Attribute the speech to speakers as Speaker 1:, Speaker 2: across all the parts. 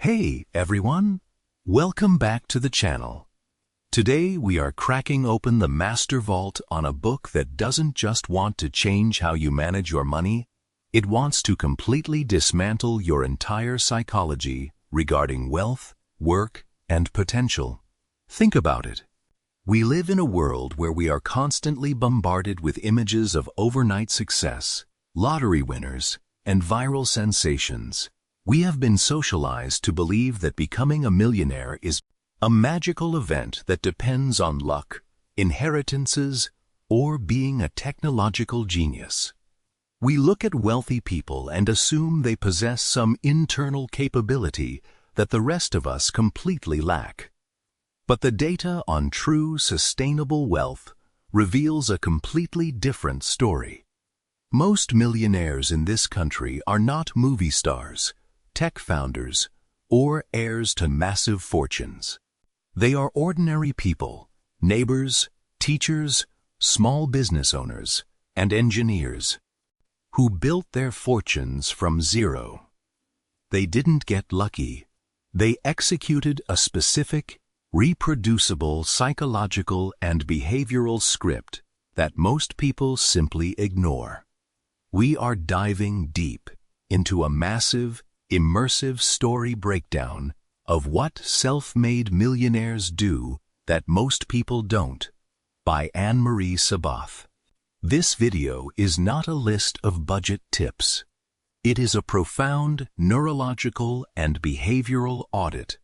Speaker 1: Hey everyone, welcome back to the channel. Today we are cracking open the master vault on a book that doesn't just want to change how you manage your money, it wants to completely dismantle your entire psychology regarding wealth, work, and potential. Think about it. We live in a world where we are constantly bombarded with images of overnight success, lottery winners, and viral sensations. We have been socialized to believe that becoming a millionaire is a magical event that depends on luck, inheritances, or being a technological genius. We look at wealthy people and assume they possess some internal capability that the rest of us completely lack. But the data on true, sustainable wealth reveals a completely different story. Most millionaires in this country are not movie stars, tech founders, or heirs to massive fortunes. They are ordinary people, neighbors, teachers, small business owners, and engineers, who built their fortunes from zero. They didn't get lucky. They executed a specific, reproducible psychological and behavioral script that most people simply ignore. We are diving deep into a massive, immersive story breakdown of what self-made millionaires do that most people don't, by Anne-Marie Sabath. This video is not a list of budget tips. It is a profound neurological and behavioral audit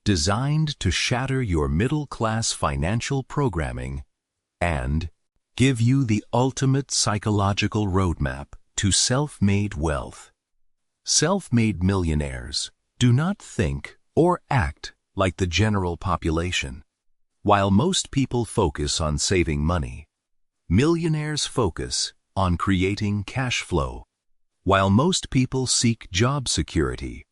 Speaker 1: designed to shatter your middle-class financial programming and give you the ultimate psychological roadmap to self-made wealth. Self-made millionaires do not think or act like the general population. While most people focus on saving money, millionaires focus on creating cash flow. While most people seek job security,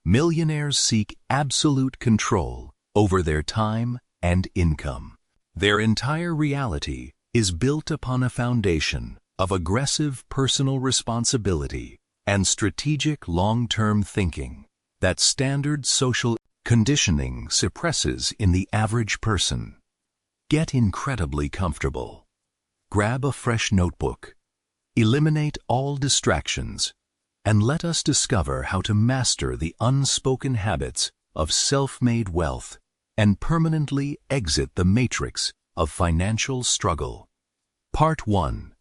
Speaker 1: millionaires seek absolute control over their time and income. Their entire reality is built upon a foundation of aggressive personal responsibility and strategic long-term thinking that standard social conditioning suppresses in the average person. Get incredibly comfortable. Grab a fresh notebook. Eliminate all distractions, and let us discover how to master the unspoken habits of self-made wealth and permanently exit the matrix of financial struggle. Part 1.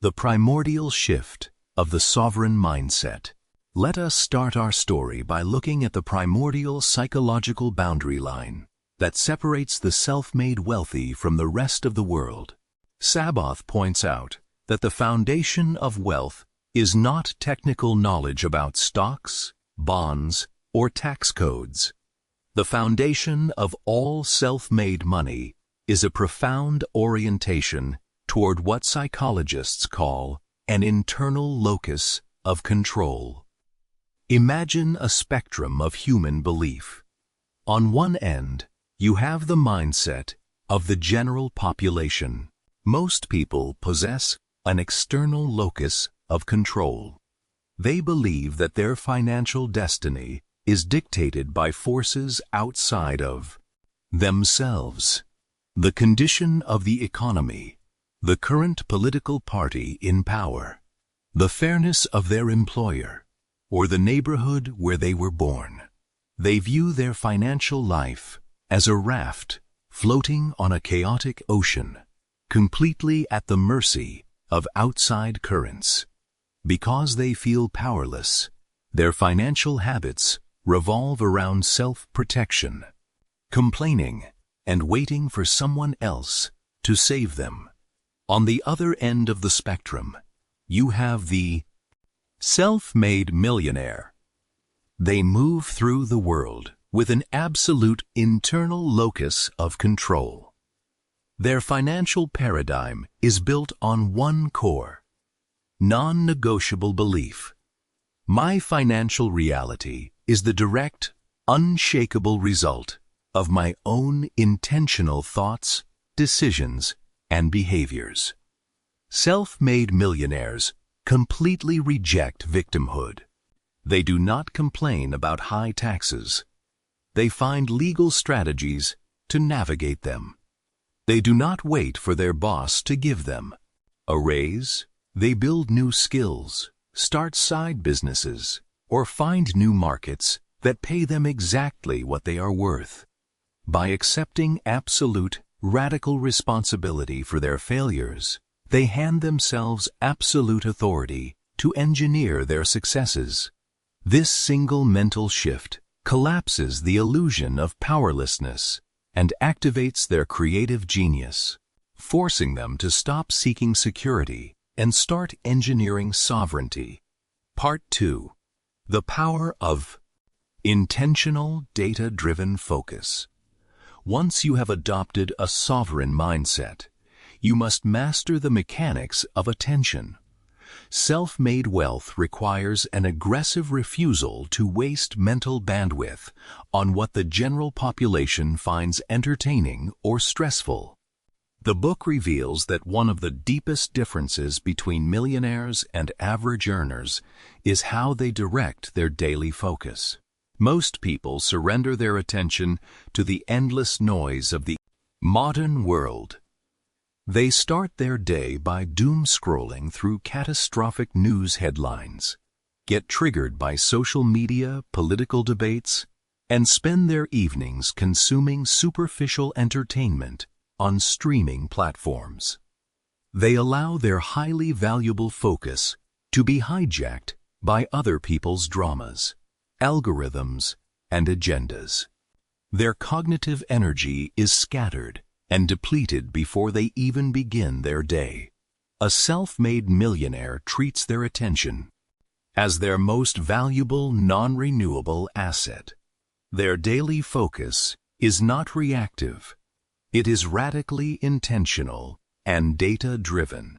Speaker 1: The primordial shift of the sovereign mindset. Let us start our story by looking at the primordial psychological boundary line that separates the self-made wealthy from the rest of the world. Sabath points out that the foundation of wealth is not technical knowledge about stocks, bonds, or tax codes. The foundation of all self-made money is a profound orientation toward what psychologists call an internal locus of control. Imagine a spectrum of human belief. On one end, you have the mindset of the general population. Most people possess an external locus of control. They believe that their financial destiny is dictated by forces outside of themselves. The condition of the economy, the current political party in power, the fairness of their employer, or the neighborhood where they were born. They view their financial life as a raft floating on a chaotic ocean, completely at the mercy of outside currents. Because they feel powerless, their financial habits revolve around self-protection, complaining, and waiting for someone else to save them. On the other end of the spectrum, you have the self-made millionaire. They move through the world with an absolute internal locus of control. Their financial paradigm is built on one core, non-negotiable belief. My financial reality is the direct, unshakable result of my own intentional thoughts, decisions, and behaviors. Self-made millionaires completely reject victimhood. They do not complain about high taxes. They find legal strategies to navigate them. They do not wait for their boss to give them a raise. They build new skills, start side businesses, or find new markets that pay them exactly what they are worth. By accepting absolute, radical responsibility for their failures, they hand themselves absolute authority to engineer their successes. This single mental shift collapses the illusion of powerlessness and activates their creative genius, forcing them to stop seeking security and start engineering sovereignty. Part 2. The power of intentional, data-driven focus. Once you have adopted a sovereign mindset, you must master the mechanics of attention. Self-made wealth requires an aggressive refusal to waste mental bandwidth on what the general population finds entertaining or stressful. The book reveals that one of the deepest differences between millionaires and average earners is how they direct their daily focus. Most people surrender their attention to the endless noise of the modern world. They start their day by doom-scrolling through catastrophic news headlines, get triggered by social media, political debates, and spend their evenings consuming superficial entertainment on streaming platforms. They allow their highly valuable focus to be hijacked by other people's dramas, algorithms, and agendas. Their cognitive energy is scattered and depleted before they even begin their day. A self-made millionaire treats their attention as their most valuable non-renewable asset. Their daily focus is not reactive. It is radically intentional and data-driven.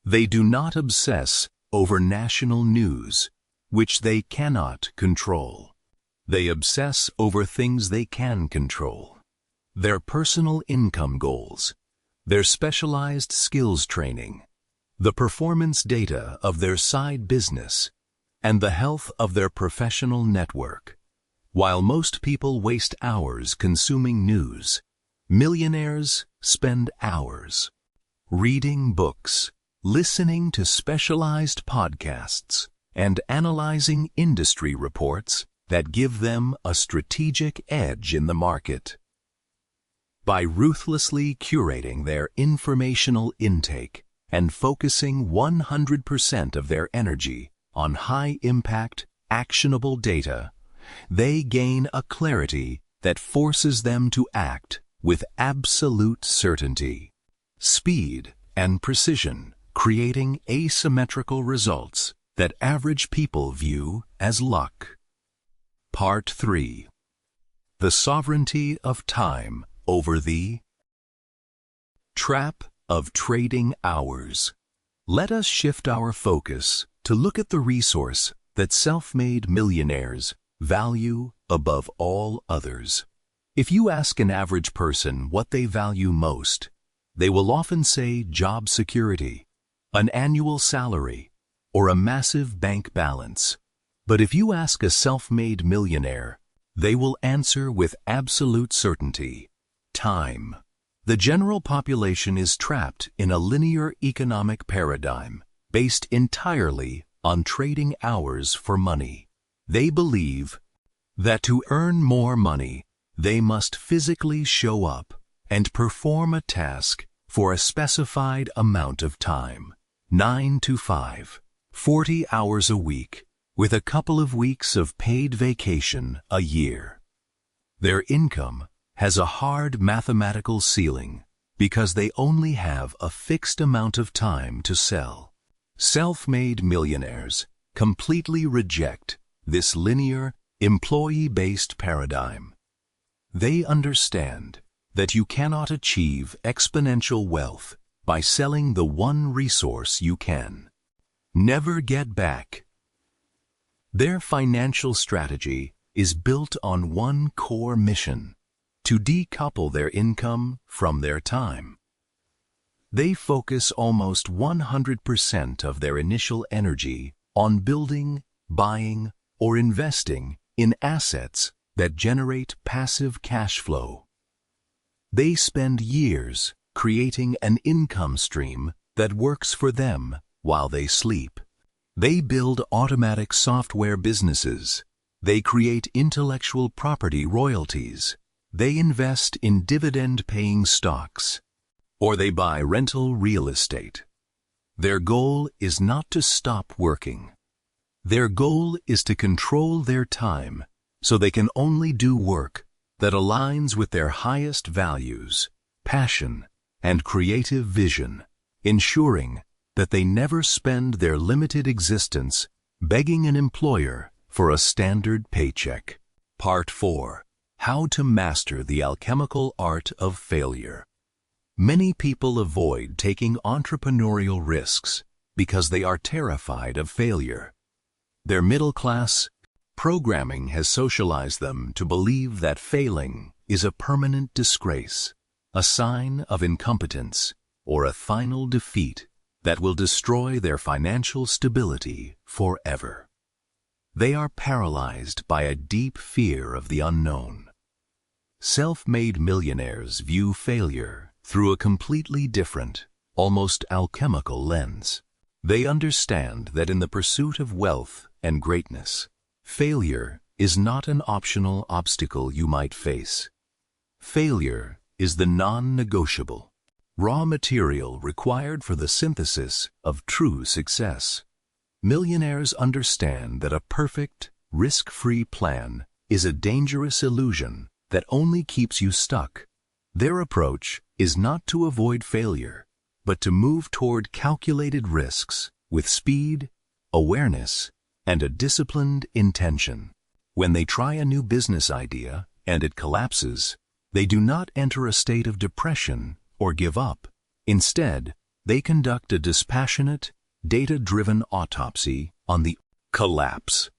Speaker 1: They do not obsess over national news, which they cannot control. They obsess over things they can control: their personal income goals, their specialized skills training, the performance data of their side business, and the health of their professional network. While most people waste hours consuming news, millionaires spend hours reading books, listening to specialized podcasts, and analyzing industry reports that give them a strategic edge in the market. By ruthlessly curating their informational intake and focusing 100% of their energy on high-impact, actionable data, they gain a clarity that forces them to act with absolute certainty, speed, and precision, creating asymmetrical results that average people view as luck. Part 3. The sovereignty of time over the trap of trading hours. Let us shift our focus to look at the resource that self-made millionaires value above all others. If you ask an average person what they value most, they will often say job security, an annual salary, or a massive bank balance. But if you ask a self-made millionaire, they will answer with absolute certainty: time. The general population is trapped in a linear economic paradigm based entirely on trading hours for money. They believe that to earn more money, they must physically show up and perform a task for a specified amount of time, 9 to 5, 40 hours a week, with a couple of weeks of paid vacation a year. Their income has a hard mathematical ceiling because they only have a fixed amount of time to sell. Self-made millionaires completely reject this linear, employee-based paradigm. They understand that you cannot achieve exponential wealth by selling the one resource you can never get back. Their financial strategy is built on one core mission: to decouple their income from their time. They focus almost 100% of their initial energy on building, buying, or investing in assets that generate passive cash flow. They spend years creating an income stream that works for them while they sleep. They build automatic software businesses. They create intellectual property royalties. They invest in dividend-paying stocks, or they buy rental real estate. Their goal is not to stop working. Their goal is to control their time so they can only do work that aligns with their highest values, passion, and creative vision, ensuring that they never spend their limited existence begging an employer for a standard paycheck. Part 4. How to master the alchemical art of failure. Many people avoid taking entrepreneurial risks because they are terrified of failure. Their middle-class programming has socialized them to believe that failing is a permanent disgrace, a sign of incompetence, or a final defeat that will destroy their financial stability forever. They are paralyzed by a deep fear of the unknown. Self-made millionaires view failure through a completely different, almost alchemical lens. They understand that in the pursuit of wealth and greatness, failure is not an optional obstacle you might face. Failure is the non-negotiable raw material required for the synthesis of true success. Millionaires understand that a perfect, risk-free plan is a dangerous illusion that only keeps you stuck. Their approach is not to avoid failure, but to move toward calculated risks with speed, awareness, and a disciplined intention. When they try a new business idea and it collapses, they do not enter a state of depression or give up. Instead, they conduct a dispassionate, data-driven autopsy on the collapse.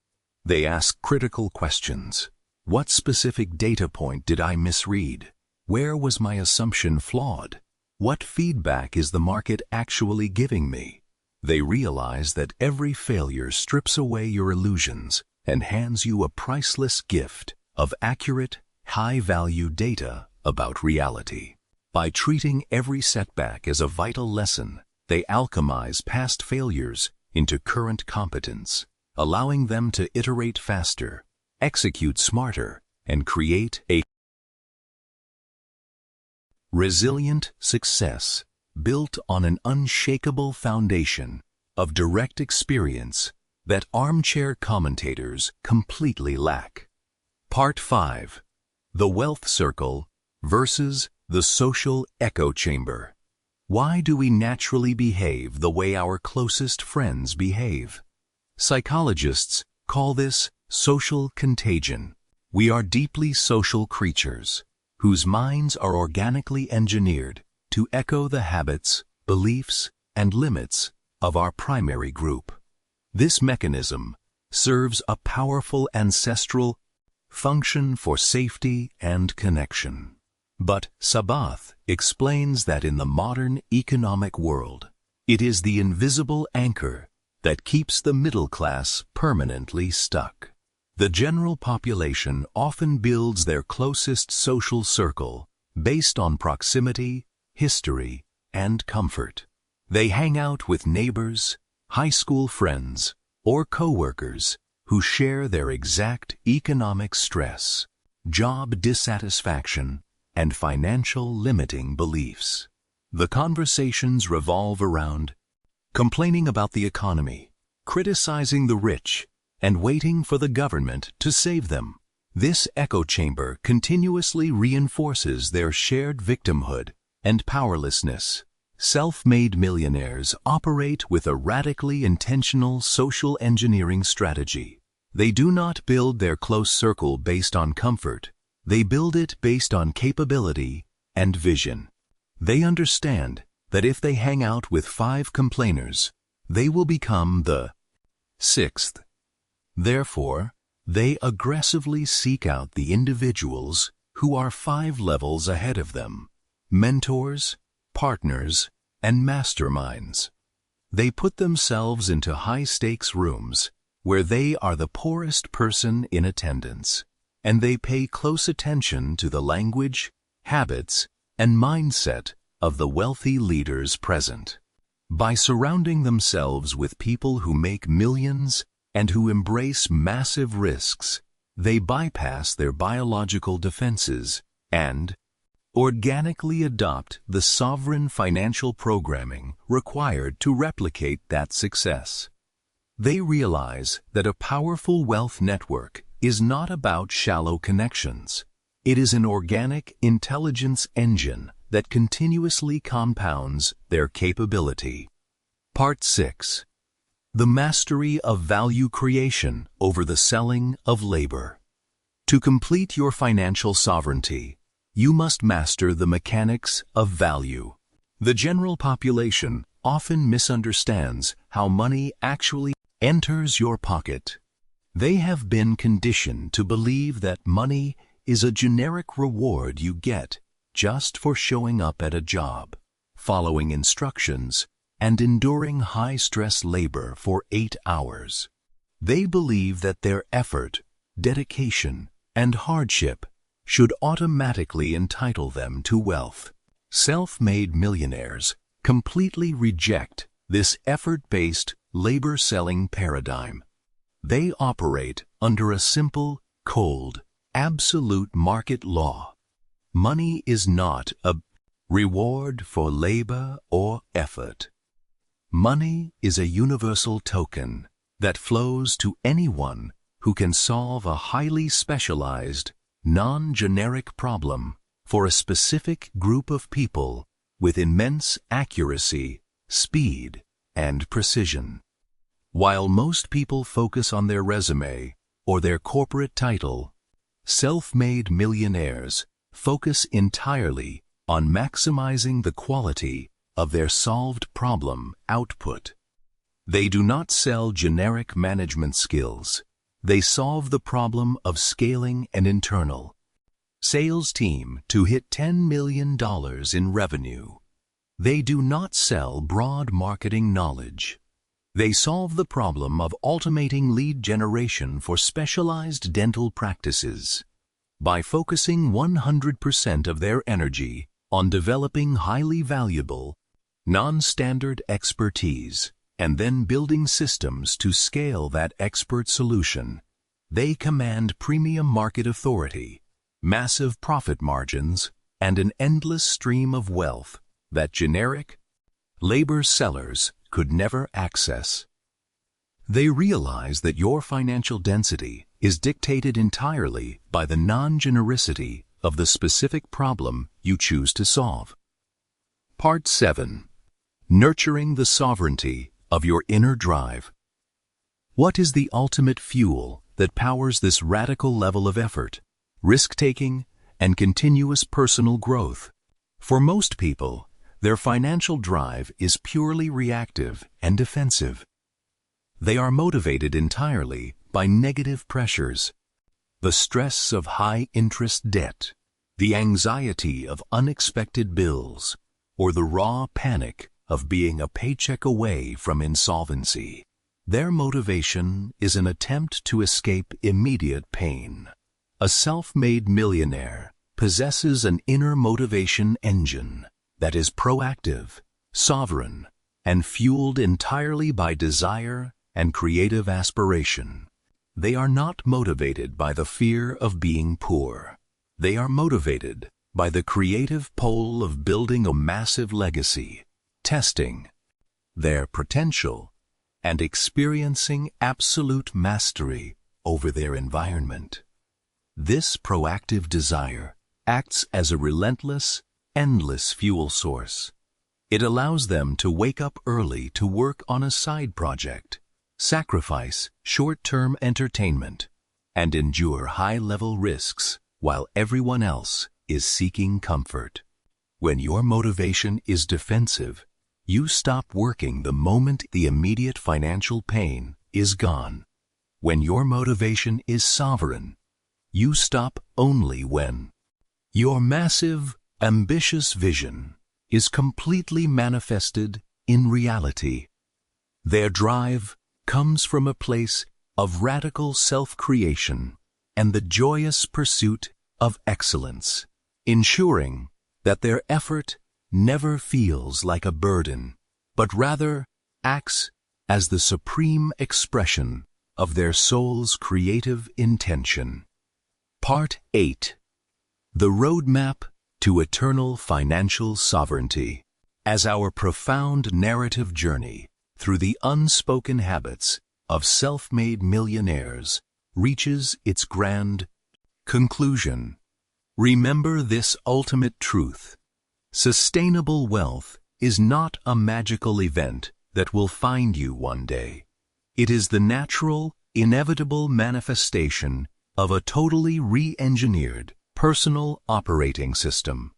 Speaker 1: They ask critical questions. What specific data point did I misread? Where was my assumption flawed? What feedback is the market actually giving me? They realize that every failure strips away your illusions and hands you a priceless gift of accurate, high-value data about reality. By treating every setback as a vital lesson, they alchemize past failures into current competence, allowing them to iterate faster, execute smarter, and create a resilient success built on an unshakable foundation of direct experience that armchair commentators completely lack. Part 5. The Wealth Circle versus the Social Echo Chamber. Why do we naturally behave the way our closest friends behave? Psychologists call this social contagion. We are deeply social creatures whose minds are organically engineered to echo the habits, beliefs, and limits of our primary group. This mechanism serves a powerful ancestral function for safety and connection. But Sabath explains that in the modern economic world, it is the invisible anchor that keeps the middle class permanently stuck. The general population often builds their closest social circle based on proximity, history, and comfort. They hang out with neighbors, high school friends, or coworkers who share their exact economic stress, job dissatisfaction, and financial limiting beliefs. The conversations revolve around complaining about the economy, criticizing the rich, and waiting for the government to save them. This echo chamber continuously reinforces their shared victimhood and powerlessness. Self-made millionaires operate with a radically intentional social engineering strategy. They do not build their close circle based on comfort. They build it based on capability and vision. They understand that if they hang out with 5 complainers, they will become the 6th. Therefore, they aggressively seek out the individuals who are 5 levels ahead of them, mentors, partners, and masterminds. They put themselves into high-stakes rooms where they are the poorest person in attendance, and they pay close attention to the language, habits, and mindset of the wealthy leaders present. By surrounding themselves with people who make millions and who embrace massive risks, they bypass their biological defenses and organically adopt the sovereign financial programming required to replicate that success. They realize that a powerful wealth network is not about shallow connections. It is an organic intelligence engine that continuously compounds their capability. Part 6. The mastery of value creation over the selling of labor. To complete your financial sovereignty, you must master the mechanics of value. The general population often misunderstands how money actually enters your pocket. They have been conditioned to believe that money is a generic reward you get just for showing up at a job, following instructions, and enduring high-stress labor for 8 hours. They believe that their effort, dedication, and hardship should automatically entitle them to wealth. Self-made millionaires completely reject this effort-based, labor-selling paradigm. They operate under a simple, cold, absolute market law. Money is not a reward for labor or effort. Money is a universal token that flows to anyone who can solve a highly specialized, non-generic problem for a specific group of people with immense accuracy, speed, and precision. While most people focus on their resume or their corporate title, self-made millionaires focus entirely on maximizing the quality of their solved problem output. They do not sell generic management skills. They solve the problem of scaling an internal sales team to hit $10 million in revenue. They do not sell broad marketing knowledge. They solve the problem of automating lead generation for specialized dental practices. By focusing 100% of their energy on developing highly valuable, non-standard expertise, and then building systems to scale that expert solution, they command premium market authority, massive profit margins, and an endless stream of wealth that generic labor sellers could never access. They realize that your financial density is dictated entirely by the non-genericity of the specific problem you choose to solve. Part 7. Nurturing the sovereignty of your inner drive. What is the ultimate fuel that powers this radical level of effort, risk-taking, and continuous personal growth? For most people, their financial drive is purely reactive and defensive. They are motivated entirely by negative pressures, the stress of high-interest debt, the anxiety of unexpected bills, or the raw panic of being a paycheck away from insolvency. Their motivation is an attempt to escape immediate pain. A self-made millionaire possesses an inner motivation engine that is proactive, sovereign, and fueled entirely by desire and creative aspiration. They are not motivated by the fear of being poor. They are motivated by the creative pull of building a massive legacy, testing their potential, and experiencing absolute mastery over their environment. This proactive desire acts as a relentless, endless fuel source. It allows them to wake up early to work on a side project, sacrifice short-term entertainment, and endure high-level risks while everyone else is seeking comfort. When your motivation is defensive, you stop working the moment the immediate financial pain is gone. When your motivation is sovereign, you stop only when your massive, ambitious vision is completely manifested in reality. Their drive comes from a place of radical self-creation and the joyous pursuit of excellence, ensuring that their effort never feels like a burden, but rather acts as the supreme expression of their soul's creative intention. Part 8. The Roadmap to Eternal Financial Sovereignty. As our profound narrative journey through the unspoken habits of self-made millionaires reaches its grand conclusion, remember this ultimate truth: sustainable wealth is not a magical event that will find you one day. It is the natural, inevitable manifestation of a totally re-engineered personal operating system.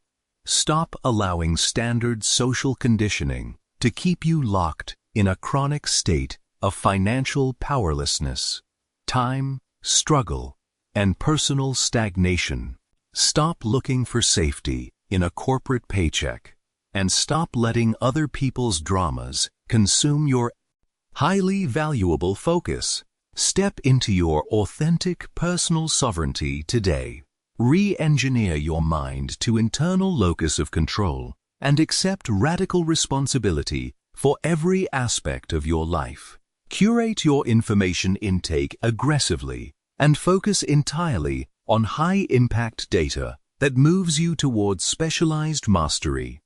Speaker 1: Stop allowing standard social conditioning to keep you locked in a chronic state of financial powerlessness, time, struggle, and personal stagnation. Stop looking for safety in a corporate paycheck, and stop letting other people's dramas consume your highly valuable focus. Step into your authentic personal sovereignty today. Re-engineer your mind to internal locus of control and accept radical responsibility for every aspect of your life. Curate your information intake aggressively and focus entirely on high-impact data that moves you towards specialized mastery.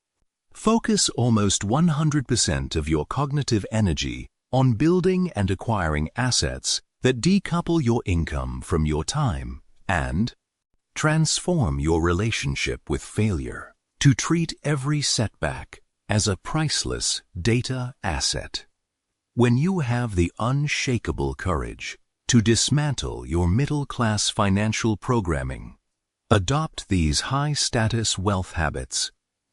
Speaker 1: Focus almost 100% of your cognitive energy on building and acquiring assets that decouple your income from your time, and transform your relationship with failure to treat every setback as a priceless data asset. When you have the unshakable courage to dismantle your middle-class financial programming, adopt these high-status wealth habits,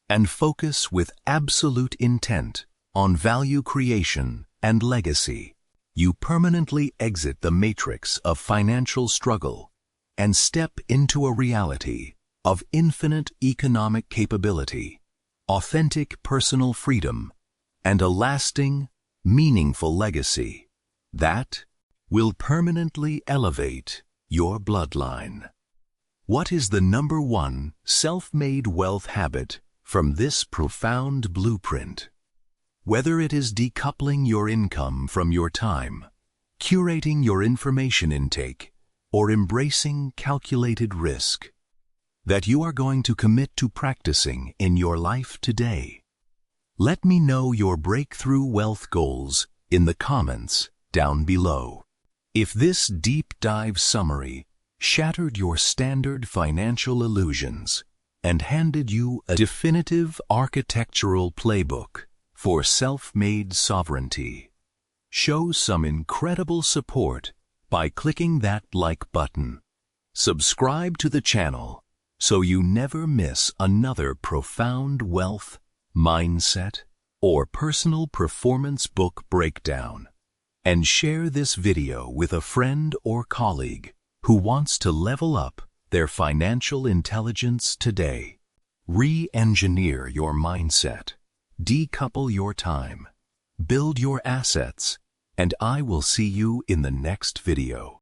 Speaker 1: and focus with absolute intent on value creation and legacy, you permanently exit the matrix of financial struggle and step into a reality of infinite economic capability, authentic personal freedom, and a lasting, meaningful legacy that will permanently elevate your bloodline. What is the number one self-made wealth habit from this profound blueprint? Whether it is decoupling your income from your time, curating your information intake, or embracing calculated risk, that you are going to commit to practicing in your life today. Let me know your breakthrough wealth goals in the comments down below. If this deep dive summary shattered your standard financial illusions and handed you a definitive architectural playbook for self-made sovereignty, show some incredible support by clicking that like button. Subscribe to the channel so you never miss another profound wealth, mindset, or personal performance book breakdown. And share this video with a friend or colleague who wants to level up their financial intelligence today. Re-engineer your mindset, decouple your time, build your assets, and I will see you in the next video.